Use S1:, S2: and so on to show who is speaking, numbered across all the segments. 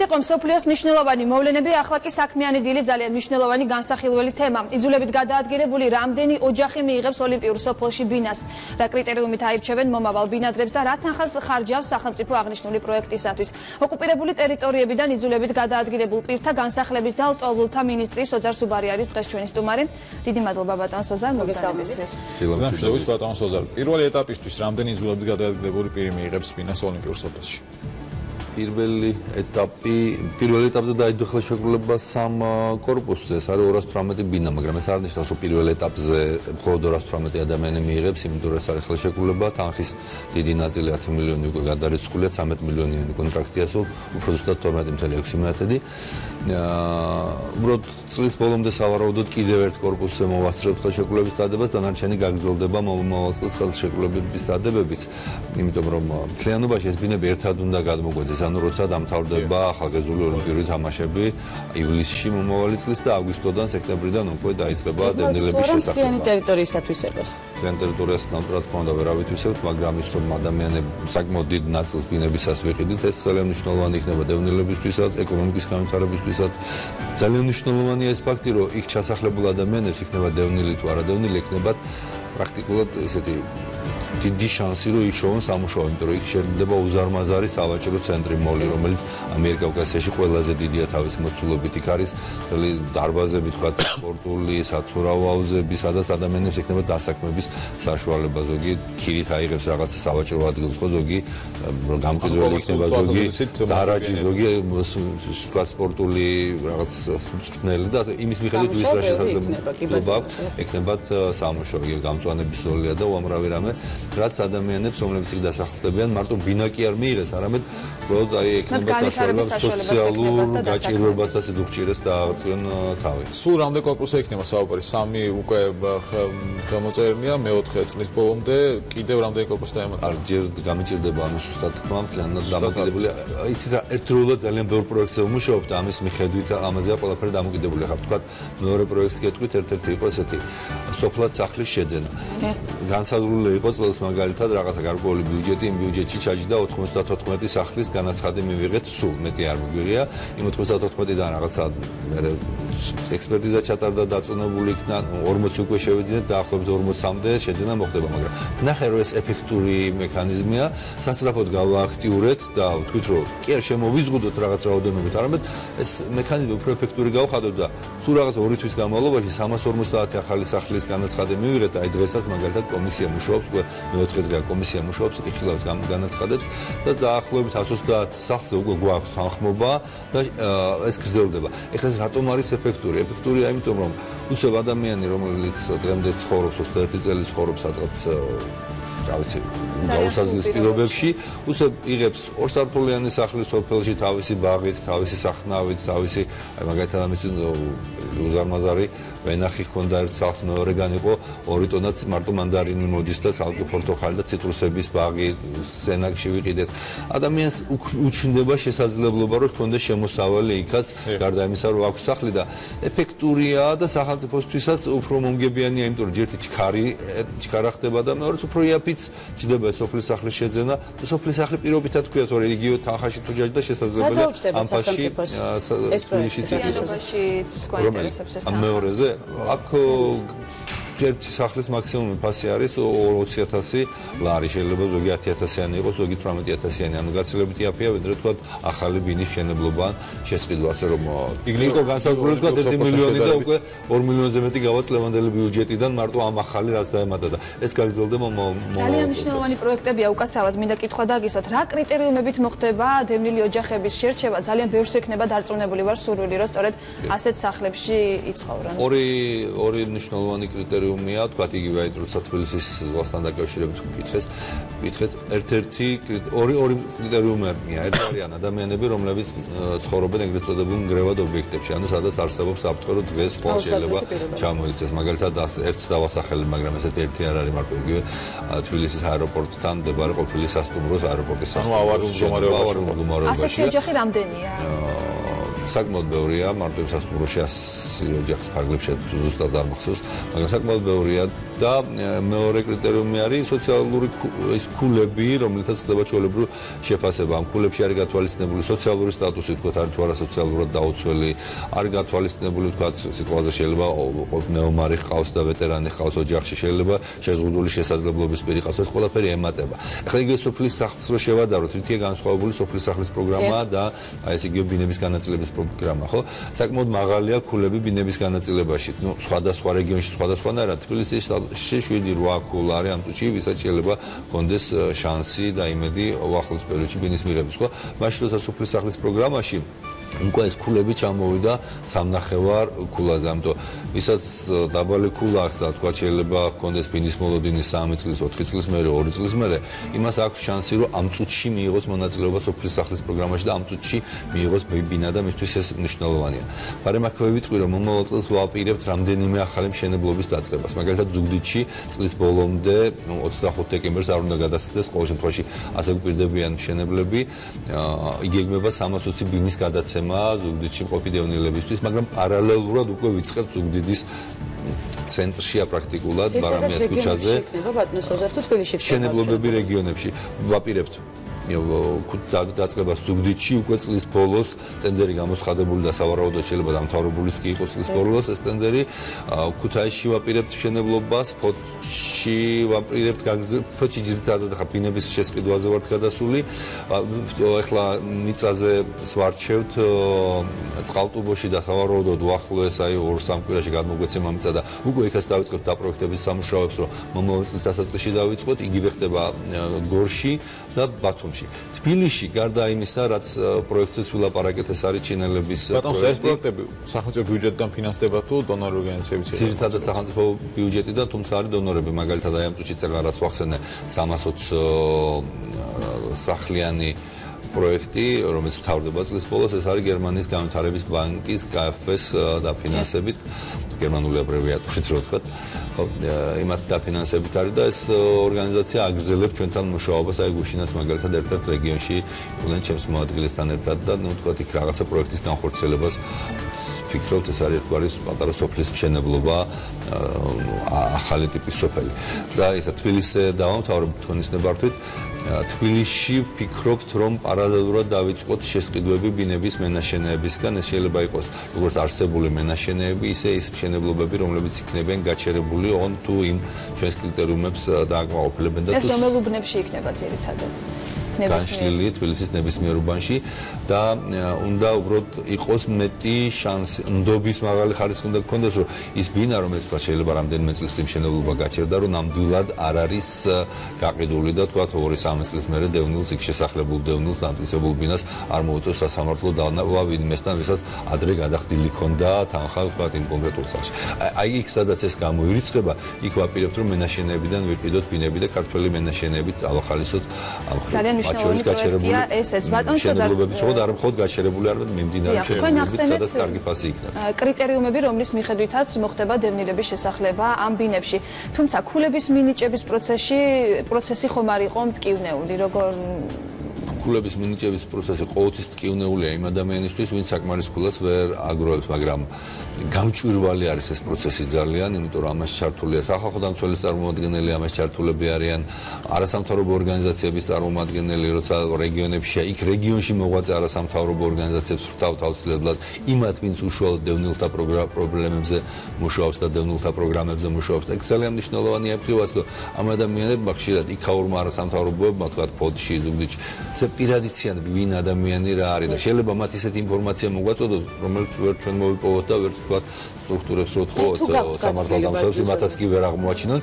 S1: იყო მსოფლიოს მნიშვნელოვანი მოვლენები, ახლა კი საქმიანი დილის ძალიან მნიშვნელოვანი განსახილველი თემა. იძულებით გადაადგილებული რამდენი ოჯახი მიიღებს ოლიმპიურ სოფელში ბინას. რა კრიტერიუმით აირჩევენ მომავალ ბინადრებს და რა თანხას ხარჯავს სახელმწიფო აღნიშნული პროექტისათვის. ოკუპირებული ტერიტორიებიდან იძულებით გადაადგილებულ პირთა განსახლების და ლტოლვილთა მინისტრი სოზარ სუბარი არის დღეს ჩვენი სტუმარი. დიდი მადლობა ბატონ სოზარ მოგესალმებით.
S2: მადლობა ბატონ სოზარ. პირველი ეტაპისთვის რამდენი იძულებით გადაადგილებული პირი მიიღებს ბინას ოლიმპიურ სოფელში?
S3: პირველი ეტაპზე დაიდო ხელშეკრულება 3 კორპუსზე, ეს არის 218 ბინა, მაგრამ ეს არ ნიშნავს, რომ პირველ ეტაპზე მხოლოდ 218 ადამიანი მიიღებს, იმიტომ რომ ეს არის ხელშეკრულება, თანხის დიდი ნაწილი 10 მილიონი უკვე გადარიცხულია, 13 მილიონიანი კონტრაქტია სულ, უფრო ზუსტად 12.6. უბრალოდ წლის ბოლომდე სავარაუდოდ კიდევ ერთ კორპუსზე მოვასწრებთ ხელშეკრულების დადებას, დანარჩენი გაგრძელდება მომავალ წელს ხელშეკრულების დადებებიც, იმიტომ რომ მთლიანობაში ეს ბინები ერთად უნდა გადმოგვეძეს. ანუ როცა დამთავრდება ახალგაზრდული ოლიმპიური თამაშები ივლისში მომავალი წლის და აგვისტოდან სექტემბრიდან უკვე დაიწყება დევნილების შესახება.
S1: მთლიანი ტერიტორიისათვის ეხოს.
S3: მთლიანი ტერიტორიას ნამდვილად თქმა უნდა ვერ ავითვისებთ, მაგრამ ის რომ ადამიანები საკმაოდ დიდ ნაწილს ბინებისას ვიყიდით, ეს ძალიან მნიშვნელოვანი იქნება დევნილებისთვისაც, ეკონომიკის განვითარებისთვისაც. ძალიან მნიშვნელოვანია ეს ფაქტი, რომ იქ ჩასახლებულ ადამიანებს იქნება დევნილი თუ არა დევნილი იქნებათ პრაქტიკულად ესეთი დიდი შანსი რომ იშოვონ სამუშაო, იმიტომ რომ იქ შეგდება უზარმაზარი სავაჭრო ცენტრი მოლი, რომელიც ამიერკავკასიაში ყველაზე დიდია თავის მოცულობით. იქ არის მთელი დარბაზები, თქვა სპორტული, საცურაო აუზები, სადაც ადამიანებს ექნება დასაქმების საშუალება. ზოგი ქირით აიღებს რაღაცა სავაჭრო ადგილს, ხო ზოგი გამყიდველი იქნება, ზოგი დარაჯი, ზოგი თქვა სპორტული რაღაც მწვრთნელი და იმის მიხედვით ვის რა შესაძლებლობა აქვს, ექნებათ სამუშაო, გამწვანების ზოლია და უამრავი რამე. რაც ადამიანებს, რომლებიც იქ დასახლებიან, მარტო ბინა კი არ მიიღეს, არამედ უბრალოდ აი ექნება საშუალება სოციალურ გაჭირვებასაც იდუხჭირეს და აღწიონ თავი.
S2: სულ რამდენი კორპუსი იქნება საუბარი? 3 უკვე ხელმოწერილია, მე-4 წლის ბოლომდე კიდევ რამდენი კორპუსი დაემატება?
S3: არ ჯერ გამიჭირდება ამის ზუსტად თქმა, მთლიანად დამოკიდებული. იცით რა, ერთდროულად ძალიან ბევრ პროექტზე ვმუშაობთ, ამის მიხედვით ამაზეა ყველაფერი დამოკიდებული. ხა ვთქვათ, მეორე პროექტს გეტყვით, ერთ-ერთი იყო ესეთი სოფლად სახლის შეძენა. განსაზღვრული იყო წელს მაგალითად რაღაცა გარკვეული ბიუჯეტი, იმ ბიუჯეტში ჩაჯდა 94 სახლის განაცხადი მივიღეთ სულ, მეტი არ მიგვიღია. იმ 94-დან რაღაცა ექსპერტიზა ჩატარდა, დაწუნებული იქნა, 40 უკვე შევეძინეთ, დაახლოებით 40-მდე შეძენა მოხდება, მაგრამ ნახე რომ ეს ეფექტური მექანიზმია, სასწრაფოდ გავააქტიურეთ და ვთქვით რომ კი არ შემოვიზღუდოთ რაღაც რაოდენობით, არამედ ეს მექანიზმი უფრო ეფექტური გავხადოთ და სულ რაღაც 2 თვის განმავლობაში 350 ახალი სახლის განაცხადი მივიღეთ, აი დღესაც მაგალითად კომისია მუშაობს, მე-4 დღეა კომისია მუშაობს, იხილავს განაცხადებს და დაახლოებით 130 სახლზე უკვე გვაქვს თანხმობა და ეს გრძელდება. ეხლა ეს რატომ არის ეფექტური? ეფექტურია იმიტომ რომ უცებ ადამიანი რომელიც დღემდე ცხოვრობს 21 წელი ცხოვრობს სადღაც დავიცი გაუსაზღლის პირობებში, უცებ იღებს ორსართულიანი სახლი სოფელში თავისი ბაღით, თავისი სახნავით, თავისი მაგალითად ამის უზარმაზარი ვენახი ჰქონდა ერთ სახლს, მეორეგან იყო 2 ტონაც მარტო მანდარინი მოდის და ცალკე პორტოხალი და ციტრუსების ბაღი სენაკში ვიყიდეთ. ადამიანს უჩნდება შესაძლებლობა რომ ჰქონდეს შემოსავალი იქაც, გარდა იმისა რომ აქვს სახლი და ეფექტურია და სახელმწიფოსთვისაც უფრო მომგებიანია, იმიტომ რომ ერთი ჩქარა ხდება და მეორეც უფრო იაფიც ჩდება სოფლის სახლის შეძენა და სოფლის სახლი პირობითად თქვია, რომ იგივე თანხაში თუ ჯაჭდა შესაძლებელია ამ ფასში
S1: ეს პროექტი
S3: ამ მეორეზე აქ ერთი სახლის მაქსიმუმი ფასი არის 20,000 ლარი, შეიძლება ზოგი 10,000-იანი იყოს, ზოგი 18,000-იანი, ანუ გაცილებით იაფია, ვიდრე თქვათ ახალი ბინის მშენებლობა ან შესყიდვა, ასე რომ იყო განსაზღვრული თქვათ 1 მილიონი და უკვე 2 მილიონზე მეტი გავაწლევანდელი ბიუჯეტიდან მარტო ამ ახალი რაც დაემატა და ეს გაგრძელდება
S1: ძალიან მნიშვნელოვანი პროექტებია უკაცრავად, მინდა კითხვა დაგისვათ, რა კრიტერიუმებით მოხდება დევნილი ოჯახების შერჩევა? ძალიან ბევრს ექნება დარწმუნებული ვარ სურვილი, რომ სწორედ ასეთ სახლებში იცხოვრონ.
S3: ორი მნიშვნელოვანი კრიტერიუმია, თქვათ იგივე აი როცა თბილისის ზღვასთან დაკავშირებით ვკითხეთ, ერთ-ერთი ორი კრიტერიუმია. ერთი არიან ადამიანები, რომლებიც ცხოვრობენ ეგრეთ წოდებულ ნგრევად ობიექტებში, ანუ სადაც არსებობს საფრთხე, რომ დღეს ხვალ შეიძლება ჩამოიქცეს. მაგალითად ერთს დავასახელებ, მაგრამ ესეთი ერთი არ არის მარტო იგივე თბილისის აეროპორტთან მდებარე ყოფილი სასტუმროს აეროპორტის სასტუმრო.
S2: ავარიულ მდგომარეობაში.
S1: ასეთი ოჯახი რამდენია?
S3: საკმაოდ ბევრია, მარტო იმ სასტუმროში 100 ოჯახის ფარგლებში ზუსტად არ მახსოვს, მაგრამ საკმაოდ ბევრია და მეორე კრიტერიუმი არის სოციალური ის ქულები, რომლითაც ხდება ჩვეულებრივ შეფასება. ამ ქულებში არის გათვალისწინებული სოციალური სტატუსი, თქვათ, არის თუ არა სოციალურად დაუცველი, არის გათვალისწინებული, თქვათ, სიტყვაზე შეიძლება მეომარი ყავს და ვეტერანი ყავს ოჯახში, შეიძლება შეზღუდული შესაძლებლობის პირი ყავს, ეს ყველაფერი ემატება. ახლა იგივე სოფლის სახლს რო შევადაროთ, რითია განსხვავებული სოფლის სახლის პროგრამა და აი ეს იგივე ბინების განაწილების პროგრამა, ხო? საკმაოდ მაღალია ქულები ბინების განაწილებაში. ნუ სხვადასხვა რეგიონში სხვადასხვანაირად, თბილისში 7-8 ქულა არის ამ წუთში, ვისაც შეიძლება კონდეს შანსი და იმედი უახლოს პერიოდში ბინის მიღების, ხო? მაშინ როცა სოფლის სახლის პროგრამაში უკვე ეს ქულები ჩამოვიდა 3.5 ქულაზე, ამიტომ ვისაც დაბალი ქულა აქვს და თქვა შეიძლება ჰქონდეს ბინის მოლოდინი 3 წლის, 4 წლის მერე, 2 წლის მერე, იმას აქვს შანსი, რომ ამ წუთში მიიღოს მონაწილეობა სოფლის სახლის პროგრამაში და ამ წუთში მიიღოს ბინა და მისთვის ეს მნიშვნელოვანია. მაგრამ აქ ვიტყვი, რომ მომავალ წელს ვაპირებთ რამდენიმე ახალი მშენებლობის დაწყებას. მაგალითად, ზუგდიდში წლის ბოლომდე 25 დეკემბერს არ უნდა გადასცდეს, ყოველ შემთხვევაში ასე გვპირდებიან მშენებლები, იგეგმება 320 ბინის გადაცემა ზუგდიდში მყოფი დევნილებისთვის, მაგრამ პარალელურად უკვე ვიწყებთ ზუგდიდის ცენტრშია პრაქტიკულად ბარამიას ქუჩაზე. მშენებლობები რეგიონებში ვაპირებთ დაწყებას ზუგდიდში უკვე წლის ბოლოს ტენდერი გამოცხადებული და სავარაუდოდ შეიძლება დამთავრებულიც კი იყოს წლის ბოლოს ეს ტენდერი. ქუთაისში ვაპირებთ მშენებლობას, ფოთში ვაპირებთ ფოთში ძირითადად ხა ბინების შესყიდვაზე ვართ გადასული. ეხლა მიწაზე ვარჩევთ წყალტუბოში და სავარაუდოდ უახლოეს აი 2-3 კვირაში გადმოგვეცემა მიწა და უკვე იქაც დავიწყებთ დაპროექტების სამუშაოებს, რომ მომავალ წელს დავიწყოთ. იგივე ხდება გორში და ბათუმში. თბილისში გარდა იმისა, რაც პროექტებს ვილაპარაკეთ, ეს არის ჩინელების
S2: პროექტი. ეს პროექტები სახელმწიფო ბიუჯეტიდან ფინანსდება თუ დონორ ორგანიზაციებიც?
S3: ძირითადად სახელმწიფო ბიუჯეტიდან, თუმცა არის დონორები, მაგალითად აი ამ წუთში წეგარაც ვახსენე 320 სახლიანი პროექტი, რომელიც მთავრდება წლის ბოლოს, ეს არის გერმანიის განვითარების ბანკის KfW-ს დაფინანსებით, გერმანული აბრევიატურით რო ვთქვათ. იმათ დაფინანსებით არის და ეს ორგანიზაცია აგრძელებს ჩვენთან მუშაობას, აი გუშინას მაგალითად ერთ-ერთ რეგიონში იყვნენ ჩემს მოადგილესთან ერთად და ნუ ვთქვათ იქ რაღაცა პროექტის განხორციელებას ფიქრობთ, ეს არის ერთგვარი პატარა სოფლის მშენებლობა, ახალი ტიპის სოფელი. და ისა თბილისზე დავამთავრებ თქვენის ნებართვით. თბილისში ვფიქრობთ, რომ პარალელურად დავიწყოთ შესყიდვები ბინების მენაშენეებისგან, ეს შეიძლება იყოს როგორც არსებული მენაშენეები, ისე ის მშენებლობები, რომლებიც იქნებიან გაჩერებული on თუ იმ ჩვენს კრიტერიუმებს დააკმაყოფილებენ და
S1: ეს რომელ უბნებში იქნება ძირითადად?
S3: განშლილი თბილისის ნებისმიერ უბანში და უნდა უბრალოდ იყოს მეტი შანსი, ნდობის მაღალი ხარისხი უნდა გქონდეს, რომ ის ბინა, რომელიც თქვა შეიძლება რამდენიმე წლის წინ მშენებლობა გაჩერდა, რომ ნამდვილად არ არის გაყიდული და თქვა 2-3 წლის მერე დევნილს იქ შესახლებულ დევნილს ანტისებულ ბინას არ მოუწევს სასამართლო დავა ვინმესთან, ვისაც ადრე გადახდილი ქონდა თანხა თქვა იმ კონკრეტულ სახლში. აი იქ სადაც ეს გამოირიცხება, იქ ვაპირებთ, რომ მენაშენეებიდან ვიყიდოთ ბინები და ქართველი მენაშენეებით წავახალისოთ ამ
S1: ძალიან მნიშვნელოვანი პროექტია ესეც. ბატონ
S3: მშენებლობების მხოლოდ არ მხოლოდ გაჩერებული არ მიმდინარე მშენებლობებით, სადაც კარგი ფასი იქნება.
S1: კრიტერიუმები, რომლის მიხედვითაც მოხდება დევნილების შესახლება ამ ბინებში. თუმცა ქულების მინიჭების პროცესი ხომ არ იყო მტკივნეული, როგორ
S3: ქულების მინიჭების პროცესი ყოველთვის მტკივნეულია იმ ადამიანისთვის, ვინც საკმარის ქულას ვერ აგროვებს, მაგრამ გამჭვირვალე არის ეს პროცესი ძალიან, იმიტომ რომ ამაში ჩართულია სახალხო დამცველის წარმომადგენელი, ამაში ჩართულები არიან არასამთავრობო ორგანიზაციების წარმომადგენელი, როცა რეგიონებში, იქ რეგიონში მოღვაწე არასამთავრობო ორგანიზაციებს თავთავცლებლად იმათ, ვინც უშუალოდ დევნილთა პრობლემებზე მუშაობს და დევნილთა პროგრამებზე მუშაობს. ეგ ძალიან მნიშვნელოვანია ფრივაც, რომ ამ ადამიანებმა ხშირად იქაურმა არასამთავრობოებმა, თქვათ ფოთში, ზუგდიდში, პირადი ციან ვინ ადამიანი რა არის და შეიძლება მათ ისეთი ინფორმაცია მოგვაწოდოთ, რომელიც ვერ ჩვენ მოვიპოვოთ და ვერ თქვათ სტრუქტურებს რო თხოვოთ სამართალდამცველებს, იმათაც კი ვერ აღმოაჩინონ,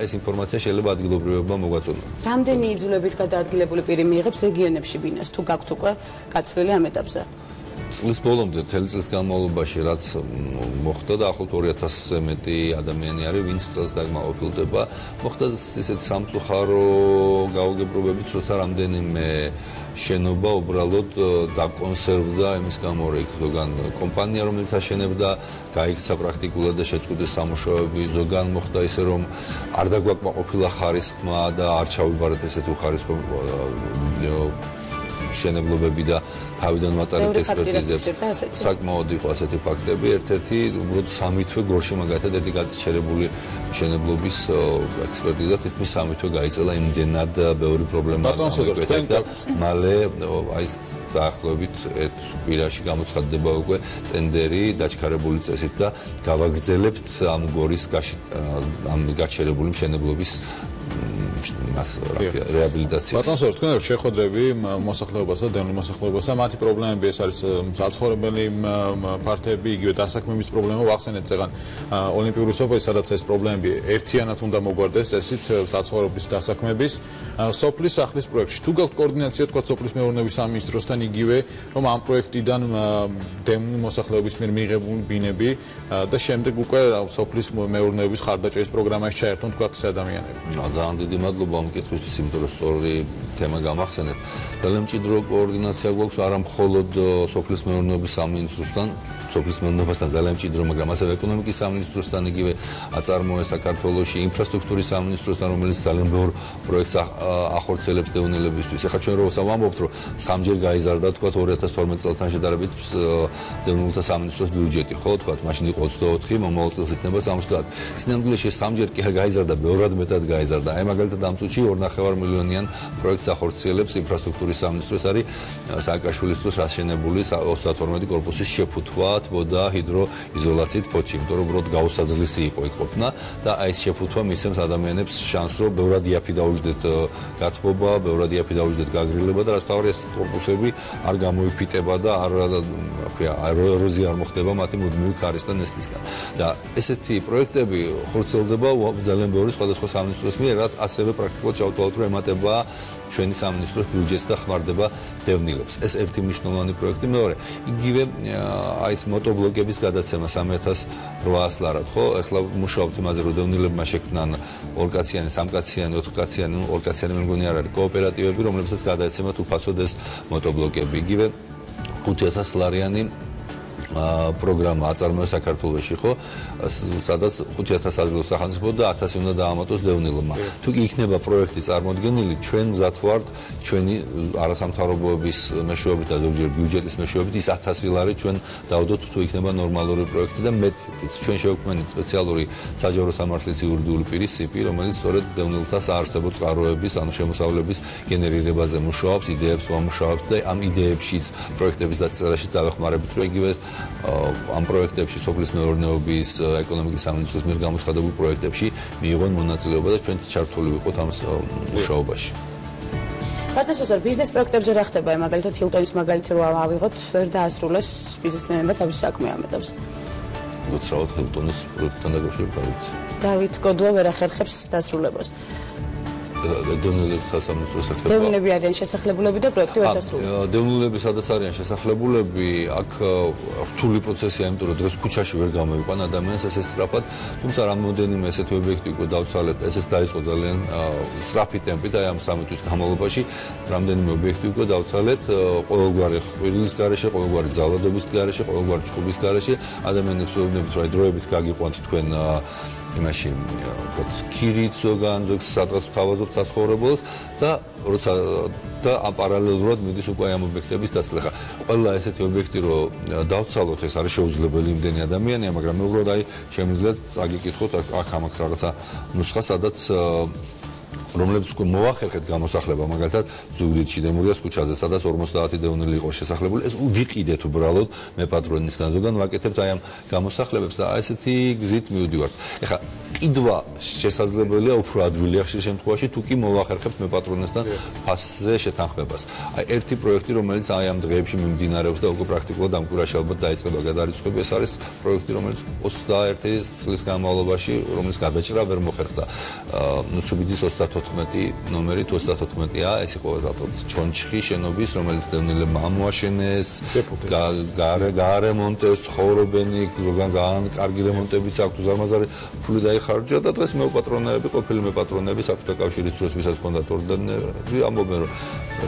S3: ეს ინფორმაცია შეიძლება ადგილობრივებმა მოგვაწოდონ.
S4: რამდენი იძულებით გადაადგილებული პირი მიიღებს რეგიონებში ბინას, თუ გაქვთ უკვე გათვლილი ამ ეტაპზე?
S3: წლის ბოლომდე, მთელი წლის განმავლობაში, რაც მოხდა და ახლობთ 2000-ზე მეტი ადამიანი არის, ვინც წელს დაგმაყოფილდება. მოხდა ისეთი სამწუხარო გაუგებრობებიც, როცა რამდენიმე შენობა უბრალოდ დაკონსერვდა იმის გამო, რომ იქ ზოგან კომპანია, რომელიც აშენებდა, გაიქცა პრაქტიკულად და შეწყვიტეს სამუშაოები, ზოგან მოხდა ისე, რომ არ დაგვაკმაყოფილა ხარისხმა და არ ჩავიბარეთ ესეთი უხარისხო მშენებლობები და თავიდან მატარებთ ექსპერტიზებს. საკმაოდ იყო ასეთი ფაქტები. ერთ-ერთი უბრალოდ სამი თვე გორში მაგათად ერთი გაჩერებული მშენებლობის ექსპერტიზა თითქმის სამი თვე გაიწელა იმდენად ბევრი პრობლემა და მალე აი დაახლოებით ერთ კვირაში გამოცხადდება უკვე ტენდერი დაჩქარებული წესით და გავაგრძელებთ ამ გორის ამ გაჩერებული მშენებლობის რეაბილიტაციას.
S2: ბატონო, თქვენ შეხვედრები მოსახლეობას და დევნილ მოსახლეობას და მათი პრობლემები ეს არის საცხოვრებელი ფართები, იგივე დასაქმების პრობლემა ვახსენეთ წეგან ოლიმპიური სოფელი, სადაც ეს პრობლემები ერთიანად უნდა მოგვარდეს წესით საცხოვრების დასაქმების სოფლის სახლის პროექტში. თუ გაქვთ კოორდინაცია თქვა სოფლის მეურნეობის სამინისტროსთან იგივე, რომ ამ პროექტიდან დევნილ მოსახლეობის მიერ მიღებული ბინები და შემდეგ უკვე სოფლის მეურნეობის ხარდაჭერის პროგრამაში ჩაერთონ თქვა ეს ადამიანები.
S3: ძალიან დიდი მადლობა ამ კითხვისთვის, იმიტომ რომ სწორი თემა გამახსენეთ. ძალიან მჭიდრო კოორდინაცია გვაქვს არა მხოლოდ სოფლის მეურნეობის სამინისტროსთან, სოფლის მეურნეობასთან ძალიან მჭიდრო, მაგრამ ასევე ეკონომიკის სამინისტროსთან, იგივე აწარმოეს საქართველოში ინფრასტრუქტურის სამინისტროსთან, რომელიც ძალიან ბევრ პროექტს ახორციელებს დევნილებისთვის. ეხლა ჩვენ როცა ვამბობთ, რომ სამჯერ გაიზარდა თქვა 2012 წელთან შედარებით დევნილთა სამინისტროს ბიუჯეტი, ხო, თქვა, მაშინ იყო 24, მომავალ წელს იქნება 70. სინამდვილეში სამჯერ კი გაიზარდა, ბევრად მეტად გაიზარდა. აი მაგალითად ამ წუთში 2.5 მილიონიან პროექტს ახორციელებს ინფრასტრუქტურის სამინისტროს არის სააკაშვილის დროს აშენებული 32 კორპუსის შეფუთვა და ჰიდროიზოლაციით ფოთში, იმიტომ რომ უბრალოდ გაუსაძლისი იყო იქ ყოფნა და აი ეს შეფუთვა მისცემს ადამიანებს შანსს, რომ ბევრად იაფი დაუჯდეთ გათბობა, ბევრად იაფი დაუჯდეთ გაგრილება და რაც თავი ეს კორპუსები არ გამოიფიტება და არ ეროზია არ მოხდება მათი მუდმივი ქარის და ნესლისგან. და ესეთი პროექტები ხორციელდება ძალიან ბევრი სხვადასხვა სამინისტროს მიერ, რაც ასევე პრაქტიკულად ჩავთვალოთ, რომ ემატება ჩვენი სამინისტროს ბიუჯეტს და ხმარდება დევნილებს. ეს ერთი მნიშვნელოვანი პროექტი. მეორე, იგივე აი ეს მოტობლოკების გადაცემა 3800 ლარად, ხო? ეხლა მუშაობთ იმაზე, რომ დევნილებმა შექმნან ორკაციანი, სამკაციანი, ოთხკაციანი, ორკაციანი მე მგონი არ არის კოოპერატივები, რომლებსაც გადაეცემათ უფასოდ ეს მოტობლოკები. იგივე 5000 ლარიანი პროგრამა აწარმოეს საქართველოში, ხო? სადაც 5000 ადგილს სახელმწიფო და 1000 უნდა დაამატოს დევნილმა. თუ კი იქნება პროექტი წარმოდგენილი, ჩვენ მზად ვართ ჩვენი არასამთავრობოების მეშვეობით და ზოგჯერ ბიუჯეტის მეშვეობით ის 1000 ლარი ჩვენ დავდოთ, თუ იქნება ნორმალური პროექტი და მეც ჩვენ შევქმნით სპეციალური საჯარო სამართლის იურიდიული პირის სიპი, რომელიც სწორედ დევნილთა საარსებო წყაროების, ანუ შემოსავლების გენერირებაზე მუშაობს, იდეებს ვამუშავებთ და ამ იდეებშიც პროექტების დაწერაში დავეხმარებით, რომ იგივე ამ პროექტებში სოფლის მეურნეობის ეკონომიკის სამინისტროს მიერ გამოცხადებულ პროექტებში მიიღონ მონაწილეობა და ჩვენც ჩართული ვიყოთ ამ მუშაობაში.
S4: ბატონო, ბიზნეს პროექტებზე რა ხდება? მაგალითად ჰილტონის მაგალითი რო ავიღოთ, ვერ დაასრულეს ბიზნესმენებმა თავის საქმე ამ ეტაპზე.
S3: უცრავად ჰილტონის პროექტთან დაკავშირებით არ ვიცი.
S4: დავით კოდვა ვერ ახერხებს დასრულებას.
S3: დევნილების სასამართლოს ახლა
S4: დევნილები არიან შესახლებულები და პროექტი ვერ დასრულდება.
S3: დევნილები სადაც არიან შესახლებულები, აქ რთული პროცესია, იმიტომ რომ დღეს ქუჩაში ვერ გამოვიყვან ადამიანს ესე სწრაფად, თუმცა რამოდენიმე ესეთი ობიექტი უკვე დავცვალეთ, ესეც დაიწყო ძალიან სწრაფი ტემპით, აი ამ 3 თვის განმავლობაში რამდენიმე ობიექტი უკვე დავცვალეთ, ყოველგვარი ყვირილის გარეშე, ყოველგვარი ძალადობის გარეშე, ყოველგვარი ჭუბის გარეშე, ადამიანებს ვეუბნებით, რომ დროებით გაგიყვანთ თქვენ იმაში ვთქვათ ქირით ზოგან ზოგს სადღაც თავაზობთ საცხოვრებელს და როცა და ამ პარალელურად მიდის უკვე ამ ობიექტების დაცლა. ხა ყველა ესეთი ობიექტი რო დავცალოთ ეს არის შეუძლებელი იმდენი ადამიანია, მაგრამ მე უბრალოდ აი შემიძლია წაგიკითხოთ აქ ამაქვს რაღაცა ნუსხა, სადაც რომლებიც უკვე მოახერხეთ გამოსახლება, მაგალითად ზუგდიდში დემურიას ქუჩაზე, სადაც 50 დევნილი იყო შესახლებული, ეს ვიყიდეთ უბრალოდ მე პატრონისგან ზოგან ვაკეთებთ აი ამ გამოსახლებებს და ესეთი გზით მივდივართ. ეხლა კიდვა შესაძლებელია უფრო ადვილია ხშირ შემთხვევაში, თუ კი მოახერხებთ მე პატრონესთან ფასზე შეთანხმებას. აი ერთი პროექტი, რომელიც აი ამ დღეებში მიმდინარეობს და უკვე პრაქტიკულად ამ კვირაში ალბათ დაიწყება გადარიცხვები, ეს არის პროექტი, რომელიც 21 წლის განმავლობაში, რომელიც გადაჭრა ვერ მოხერხდა. ნუცუბიდის 34 ნომერით 34-ა, ეს იყო ჩონჩხი შენობის, რომელიც დევნილებმა ამოაშენეს, გაარემონტეს, ცხოვრობენ იქ, ზოგან კარგი რემონტებიც აქვს, ზარმაზარი ფული დაიხარჯა და დღეს მეპატრონეები, ყოფილი მეპატრონეები საბჭოთა კავშირის დროს ვისაც ჰქონდათ ორდენები, ამბობენ რომ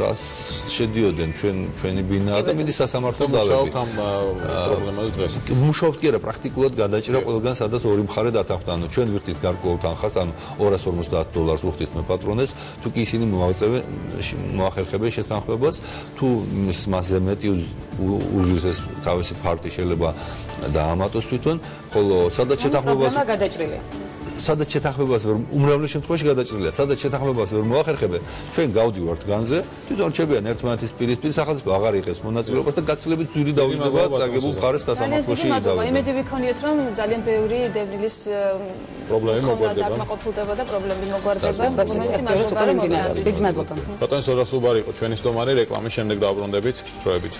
S3: რას შედიოდნენ ჩვენი ბინა და მიდის სასამართლო დავები.
S2: მუშაობთ ამ პრობლემაზე დღეს.
S3: მუშაობთ კი არა, პრაქტიკულად გადაჭრა ყველგან სადაც ორი მხარე დათანხმდა. ანუ ჩვენ ვიხდით გარკვეულ თანხას, ანუ $250 ვუხდით მე პატრონეს, თუ კი ისინი მოახერხებენ შეთანხმებას, თუ მასზე მეტი უჟილს თავისი ფაქტი შეიძლება დაამატოს თვითონ, ხოლო სადაც შეთანხმებას
S4: გადაჭრილია.
S3: სადაც შეთანხმებას ვერ უმრავლეს შემთხვევაში გადაჭრილია, სადაც შეთანხმებას ვერ მოახერხებენ, ჩვენ გავდივართ განზე, თვითონ რჩებიან ერთმანეთის პირისპირ, სახელმწიფო აღარ იღებს მონაწილეობას და გაცილებით ძვირი დაუჯდება წაგებულ ხარეს დასამართლოში
S1: დავიწყო. იმედი ვიქონიოთ, რომ ძალიან ბევრი დევნილის
S2: პრობლემები მოგვარდება.
S1: დაკმაყოფილდება და პრობლემები მოგვარდება.
S4: დიდი მადლობა.
S2: ბატონო სორასუბარი იყო ჩვენი სტუმარი, რეკლამის შემდეგ დავბრუნდებით დროებით.